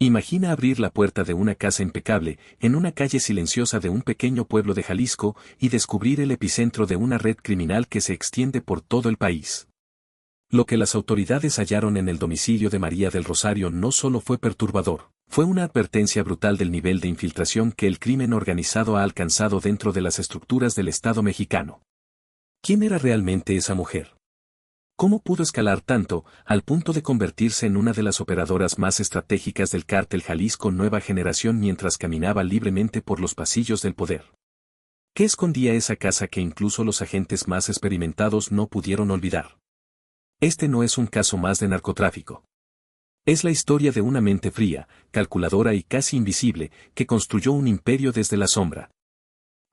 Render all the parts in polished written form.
Imagina abrir la puerta de una casa impecable, en una calle silenciosa de un pequeño pueblo de Jalisco, y descubrir el epicentro de una red criminal que se extiende por todo el país. Lo que las autoridades hallaron en el domicilio de María del Rosario no solo fue perturbador, fue una advertencia brutal del nivel de infiltración que el crimen organizado ha alcanzado dentro de las estructuras del Estado mexicano. ¿Quién era realmente esa mujer? ¿Cómo pudo escalar tanto, al punto de convertirse en una de las operadoras más estratégicas del cártel Jalisco Nueva Generación mientras caminaba libremente por los pasillos del poder? ¿Qué escondía esa casa que incluso los agentes más experimentados no pudieron olvidar? Este no es un caso más de narcotráfico. Es la historia de una mente fría, calculadora y casi invisible, que construyó un imperio desde la sombra.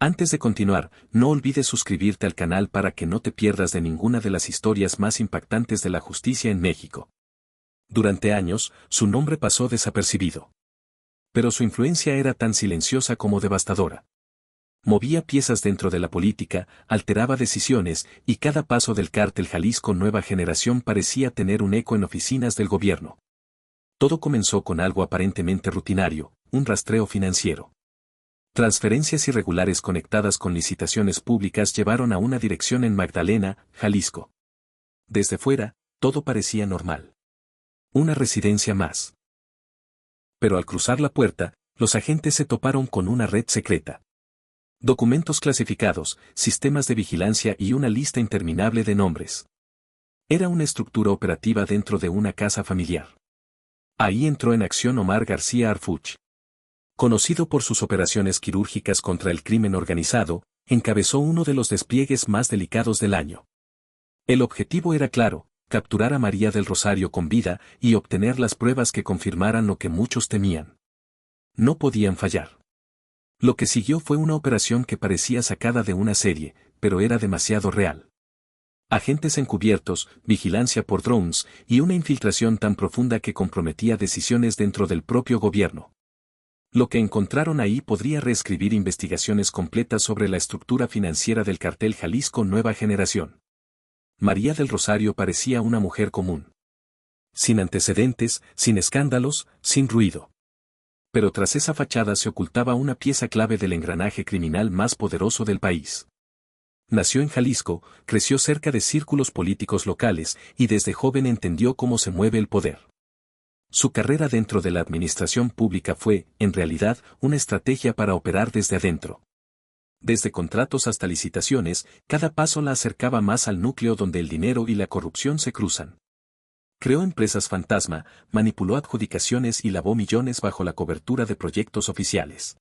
Antes de continuar, no olvides suscribirte al canal para que no te pierdas de ninguna de las historias más impactantes de la justicia en México. Durante años, su nombre pasó desapercibido. Pero su influencia era tan silenciosa como devastadora. Movía piezas dentro de la política, alteraba decisiones, y cada paso del cártel Jalisco Nueva Generación parecía tener un eco en oficinas del gobierno. Todo comenzó con algo aparentemente rutinario, un rastreo financiero. Transferencias irregulares conectadas con licitaciones públicas llevaron a una dirección en Magdalena, Jalisco. Desde fuera, todo parecía normal. Una residencia más. Pero al cruzar la puerta, los agentes se toparon con una red secreta. Documentos clasificados, sistemas de vigilancia y una lista interminable de nombres. Era una estructura operativa dentro de una casa familiar. Ahí entró en acción Omar García Harfuch. Conocido por sus operaciones quirúrgicas contra el crimen organizado, encabezó uno de los despliegues más delicados del año. El objetivo era claro, capturar a María del Rosario con vida y obtener las pruebas que confirmaran lo que muchos temían. No podían fallar. Lo que siguió fue una operación que parecía sacada de una serie, pero era demasiado real. Agentes encubiertos, vigilancia por drones, y una infiltración tan profunda que comprometía decisiones dentro del propio gobierno. Lo que encontraron ahí podría reescribir investigaciones completas sobre la estructura financiera del cartel Jalisco Nueva Generación. María del Rosario parecía una mujer común. Sin antecedentes, sin escándalos, sin ruido. Pero tras esa fachada se ocultaba una pieza clave del engranaje criminal más poderoso del país. Nació en Jalisco, creció cerca de círculos políticos locales y desde joven entendió cómo se mueve el poder. Su carrera dentro de la administración pública fue, en realidad, una estrategia para operar desde adentro. Desde contratos hasta licitaciones, cada paso la acercaba más al núcleo donde el dinero y la corrupción se cruzan. Creó empresas fantasma, manipuló adjudicaciones y lavó millones bajo la cobertura de proyectos oficiales.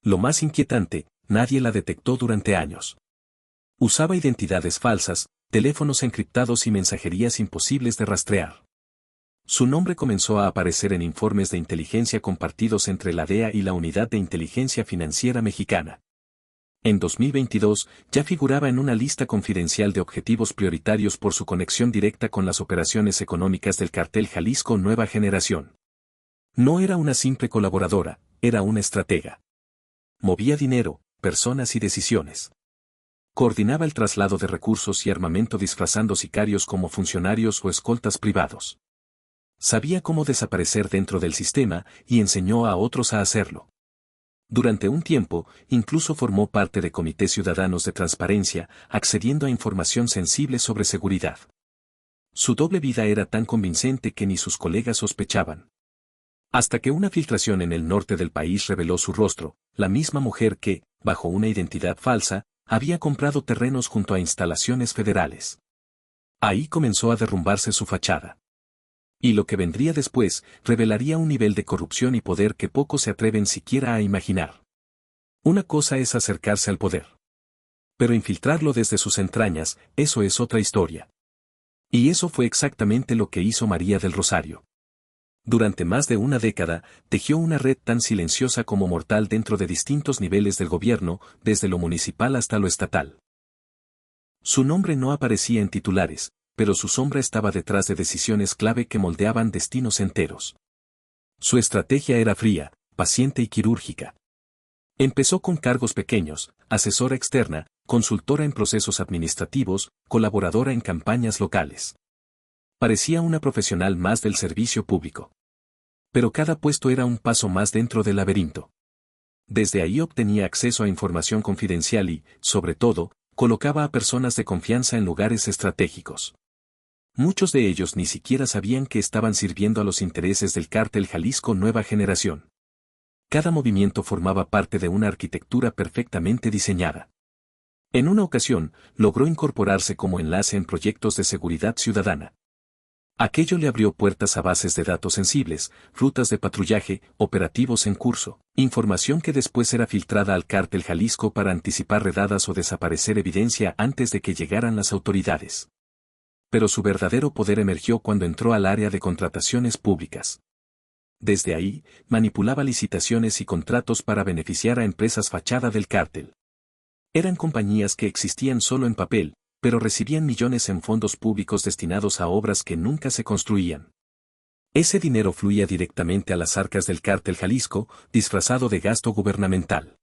Lo más inquietante, nadie la detectó durante años. Usaba identidades falsas, teléfonos encriptados y mensajerías imposibles de rastrear. Su nombre comenzó a aparecer en informes de inteligencia compartidos entre la DEA y la Unidad de Inteligencia Financiera Mexicana. En 2022, ya figuraba en una lista confidencial de objetivos prioritarios por su conexión directa con las operaciones económicas del cartel Jalisco Nueva Generación. No era una simple colaboradora, era una estratega. Movía dinero, personas y decisiones. Coordinaba el traslado de recursos y armamento disfrazando sicarios como funcionarios o escoltas privados. Sabía cómo desaparecer dentro del sistema y enseñó a otros a hacerlo. Durante un tiempo, incluso formó parte de comités ciudadanos de transparencia, accediendo a información sensible sobre seguridad. Su doble vida era tan convincente que ni sus colegas sospechaban. Hasta que una filtración en el norte del país reveló su rostro, la misma mujer que, bajo una identidad falsa, había comprado terrenos junto a instalaciones federales. Ahí comenzó a derrumbarse su fachada. Y lo que vendría después, revelaría un nivel de corrupción y poder que pocos se atreven siquiera a imaginar. Una cosa es acercarse al poder. Pero infiltrarlo desde sus entrañas, eso es otra historia. Y eso fue exactamente lo que hizo María del Rosario. Durante más de una década, tejió una red tan silenciosa como mortal dentro de distintos niveles del gobierno, desde lo municipal hasta lo estatal. Su nombre no aparecía en titulares, pero su sombra estaba detrás de decisiones clave que moldeaban destinos enteros. Su estrategia era fría, paciente y quirúrgica. Empezó con cargos pequeños, asesora externa, consultora en procesos administrativos, colaboradora en campañas locales. Parecía una profesional más del servicio público. Pero cada puesto era un paso más dentro del laberinto. Desde ahí obtenía acceso a información confidencial y, sobre todo, colocaba a personas de confianza en lugares estratégicos. Muchos de ellos ni siquiera sabían que estaban sirviendo a los intereses del cártel Jalisco Nueva Generación. Cada movimiento formaba parte de una arquitectura perfectamente diseñada. En una ocasión, logró incorporarse como enlace en proyectos de seguridad ciudadana. Aquello le abrió puertas a bases de datos sensibles, rutas de patrullaje, operativos en curso, información que después era filtrada al cártel Jalisco para anticipar redadas o desaparecer evidencia antes de que llegaran las autoridades. Pero su verdadero poder emergió cuando entró al área de contrataciones públicas. Desde ahí, manipulaba licitaciones y contratos para beneficiar a empresas fachada del cártel. Eran compañías que existían solo en papel, pero recibían millones en fondos públicos destinados a obras que nunca se construían. Ese dinero fluía directamente a las arcas del cártel Jalisco, disfrazado de gasto gubernamental.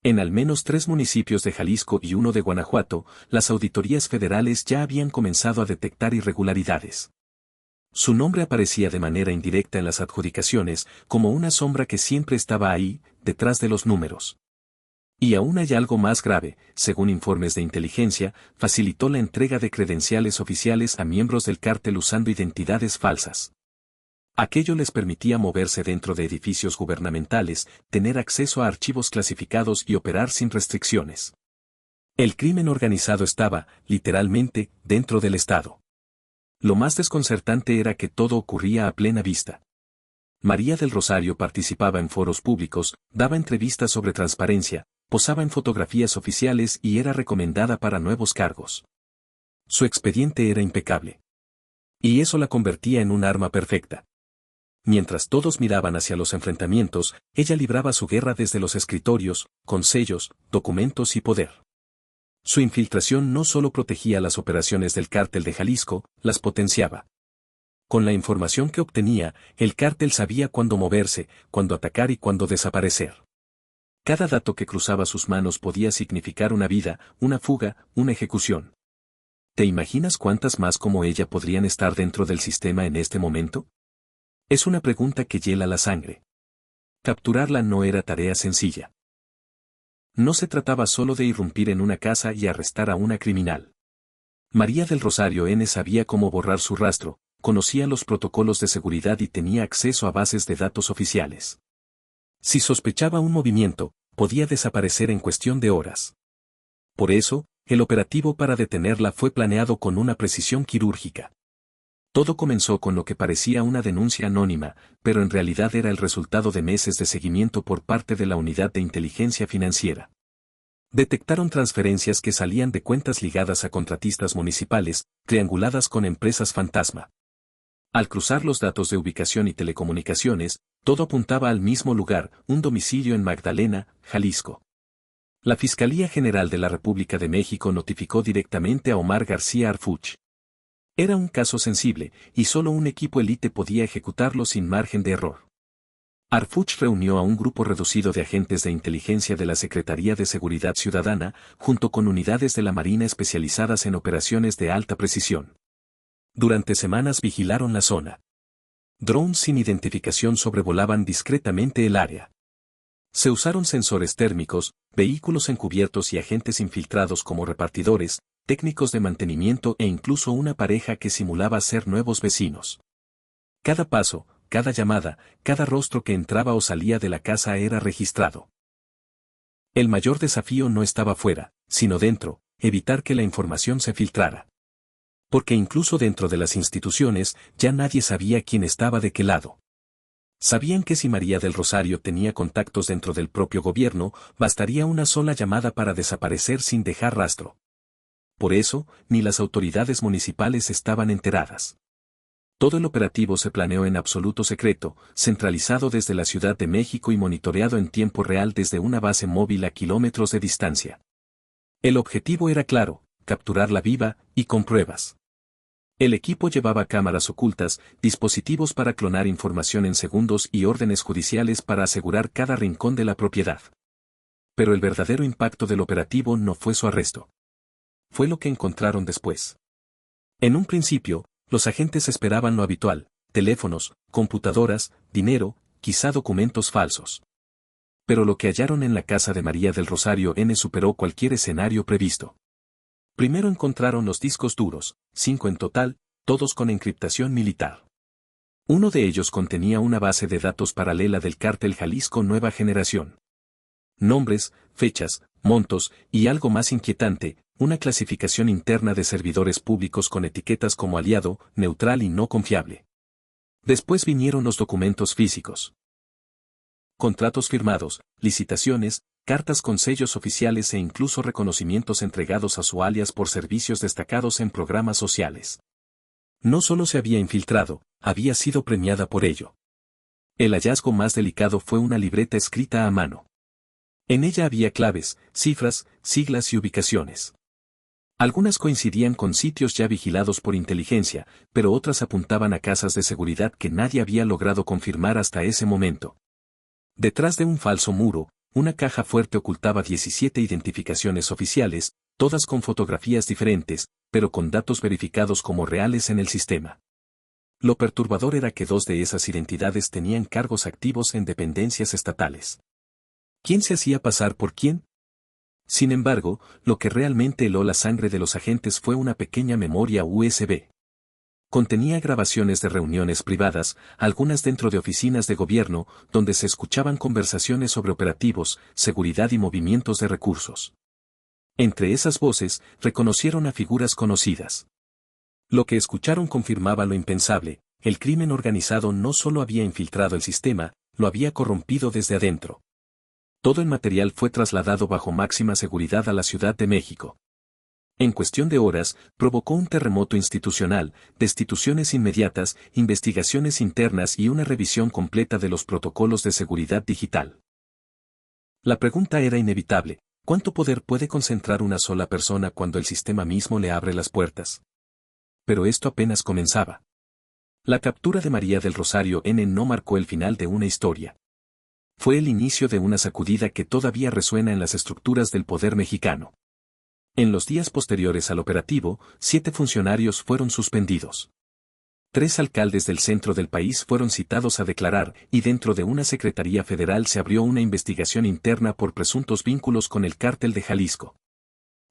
En al menos 3 municipios de Jalisco y uno de Guanajuato, las auditorías federales ya habían comenzado a detectar irregularidades. Su nombre aparecía de manera indirecta en las adjudicaciones, como una sombra que siempre estaba ahí, detrás de los números. Y aún hay algo más grave, según informes de inteligencia, facilitó la entrega de credenciales oficiales a miembros del cártel usando identidades falsas. Aquello les permitía moverse dentro de edificios gubernamentales, tener acceso a archivos clasificados y operar sin restricciones. El crimen organizado estaba, literalmente, dentro del Estado. Lo más desconcertante era que todo ocurría a plena vista. María del Rosario participaba en foros públicos, daba entrevistas sobre transparencia, posaba en fotografías oficiales y era recomendada para nuevos cargos. Su expediente era impecable. Y eso la convertía en un arma perfecta. Mientras todos miraban hacia los enfrentamientos, ella libraba su guerra desde los escritorios, con sellos, documentos y poder. Su infiltración no solo protegía las operaciones del cártel de Jalisco, las potenciaba. Con la información que obtenía, el cártel sabía cuándo moverse, cuándo atacar y cuándo desaparecer. Cada dato que cruzaba sus manos podía significar una vida, una fuga, una ejecución. ¿Te imaginas cuántas más como ella podrían estar dentro del sistema en este momento? Es una pregunta que hiela la sangre. Capturarla no era tarea sencilla. No se trataba solo de irrumpir en una casa y arrestar a una criminal. María del Rosario N. sabía cómo borrar su rastro, conocía los protocolos de seguridad y tenía acceso a bases de datos oficiales. Si sospechaba un movimiento, podía desaparecer en cuestión de horas. Por eso, el operativo para detenerla fue planeado con una precisión quirúrgica. Todo comenzó con lo que parecía una denuncia anónima, pero en realidad era el resultado de meses de seguimiento por parte de la Unidad de Inteligencia Financiera. Detectaron transferencias que salían de cuentas ligadas a contratistas municipales, trianguladas con empresas fantasma. Al cruzar los datos de ubicación y telecomunicaciones, todo apuntaba al mismo lugar, un domicilio en Magdalena, Jalisco. La Fiscalía General de la República de México notificó directamente a Omar García Harfuch. Era un caso sensible, y solo un equipo élite podía ejecutarlo sin margen de error. Harfuch reunió a un grupo reducido de agentes de inteligencia de la Secretaría de Seguridad Ciudadana, junto con unidades de la Marina especializadas en operaciones de alta precisión. Durante semanas vigilaron la zona. Drones sin identificación sobrevolaban discretamente el área. Se usaron sensores térmicos, vehículos encubiertos y agentes infiltrados como repartidores, técnicos de mantenimiento e incluso una pareja que simulaba ser nuevos vecinos. Cada paso, cada llamada, cada rostro que entraba o salía de la casa era registrado. El mayor desafío no estaba fuera, sino dentro, evitar que la información se filtrara. Porque incluso dentro de las instituciones, ya nadie sabía quién estaba de qué lado. Sabían que si María del Rosario tenía contactos dentro del propio gobierno, bastaría una sola llamada para desaparecer sin dejar rastro. Por eso, ni las autoridades municipales estaban enteradas. Todo el operativo se planeó en absoluto secreto, centralizado desde la Ciudad de México y monitoreado en tiempo real desde una base móvil a kilómetros de distancia. El objetivo era claro, capturarla viva, y con pruebas. El equipo llevaba cámaras ocultas, dispositivos para clonar información en segundos y órdenes judiciales para asegurar cada rincón de la propiedad. Pero el verdadero impacto del operativo no fue su arresto. Fue lo que encontraron después. En un principio, los agentes esperaban lo habitual, teléfonos, computadoras, dinero, quizá documentos falsos. Pero lo que hallaron en la casa de María del Rosario N superó cualquier escenario previsto. Primero encontraron los discos duros, 5 en total, todos con encriptación militar. Uno de ellos contenía una base de datos paralela del cártel Jalisco Nueva Generación. Nombres, fechas, montos, y algo más inquietante, una clasificación interna de servidores públicos con etiquetas como aliado, neutral y no confiable. Después vinieron los documentos físicos. Contratos firmados, licitaciones, cartas con sellos oficiales e incluso reconocimientos entregados a su alias por servicios destacados en programas sociales. No solo se había infiltrado, había sido premiada por ello. El hallazgo más delicado fue una libreta escrita a mano. En ella había claves, cifras, siglas y ubicaciones. Algunas coincidían con sitios ya vigilados por inteligencia, pero otras apuntaban a casas de seguridad que nadie había logrado confirmar hasta ese momento. Detrás de un falso muro, una caja fuerte ocultaba 17 identificaciones oficiales, todas con fotografías diferentes, pero con datos verificados como reales en el sistema. Lo perturbador era que 2 de esas identidades tenían cargos activos en dependencias estatales. ¿Quién se hacía pasar por quién? Sin embargo, lo que realmente heló la sangre de los agentes fue una pequeña memoria USB. Contenía grabaciones de reuniones privadas, algunas dentro de oficinas de gobierno, donde se escuchaban conversaciones sobre operativos, seguridad y movimientos de recursos. Entre esas voces, reconocieron a figuras conocidas. Lo que escucharon confirmaba lo impensable, el crimen organizado no solo había infiltrado el sistema, lo había corrompido desde adentro. Todo el material fue trasladado bajo máxima seguridad a la Ciudad de México. En cuestión de horas, provocó un terremoto institucional, destituciones inmediatas, investigaciones internas y una revisión completa de los protocolos de seguridad digital. La pregunta era inevitable: ¿cuánto poder puede concentrar una sola persona cuando el sistema mismo le abre las puertas? Pero esto apenas comenzaba. La captura de María del Rosario N no marcó el final de una historia. Fue el inicio de una sacudida que todavía resuena en las estructuras del poder mexicano. En los días posteriores al operativo, 7 funcionarios fueron suspendidos. 3 alcaldes del centro del país fueron citados a declarar, y dentro de una secretaría federal se abrió una investigación interna por presuntos vínculos con el cártel de Jalisco.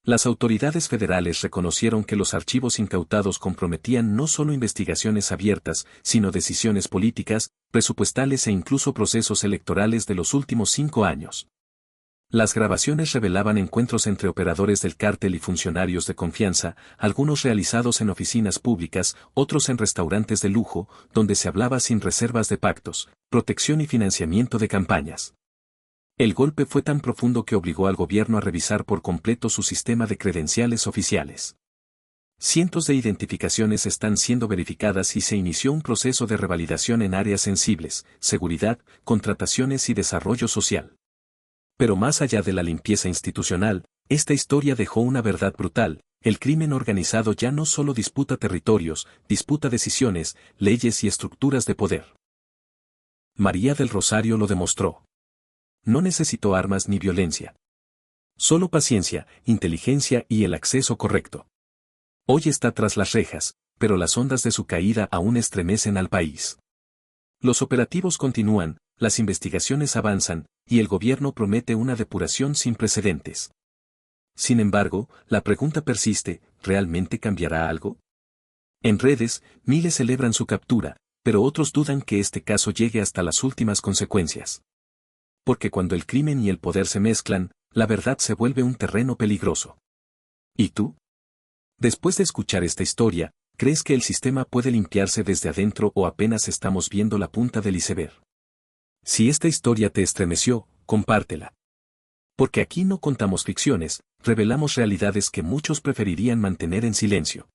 Las autoridades federales reconocieron que los archivos incautados comprometían no solo investigaciones abiertas, sino decisiones políticas, presupuestales e incluso procesos electorales de los últimos 5 años. Las grabaciones revelaban encuentros entre operadores del cártel y funcionarios de confianza, algunos realizados en oficinas públicas, otros en restaurantes de lujo, donde se hablaba sin reservas de pactos, protección y financiamiento de campañas. El golpe fue tan profundo que obligó al gobierno a revisar por completo su sistema de credenciales oficiales. Cientos de identificaciones están siendo verificadas y se inició un proceso de revalidación en áreas sensibles, seguridad, contrataciones y desarrollo social. Pero más allá de la limpieza institucional, esta historia dejó una verdad brutal: el crimen organizado ya no solo disputa territorios, disputa decisiones, leyes y estructuras de poder. María del Rosario lo demostró. No necesitó armas ni violencia. Solo paciencia, inteligencia y el acceso correcto. Hoy está tras las rejas, pero las ondas de su caída aún estremecen al país. Los operativos continúan, las investigaciones avanzan, y el gobierno promete una depuración sin precedentes. Sin embargo, la pregunta persiste: ¿realmente cambiará algo? En redes, miles celebran su captura, pero otros dudan que este caso llegue hasta las últimas consecuencias. Porque cuando el crimen y el poder se mezclan, la verdad se vuelve un terreno peligroso. ¿Y tú? Después de escuchar esta historia, ¿crees que el sistema puede limpiarse desde adentro o apenas estamos viendo la punta del iceberg? Si esta historia te estremeció, compártela. Porque aquí no contamos ficciones, revelamos realidades que muchos preferirían mantener en silencio.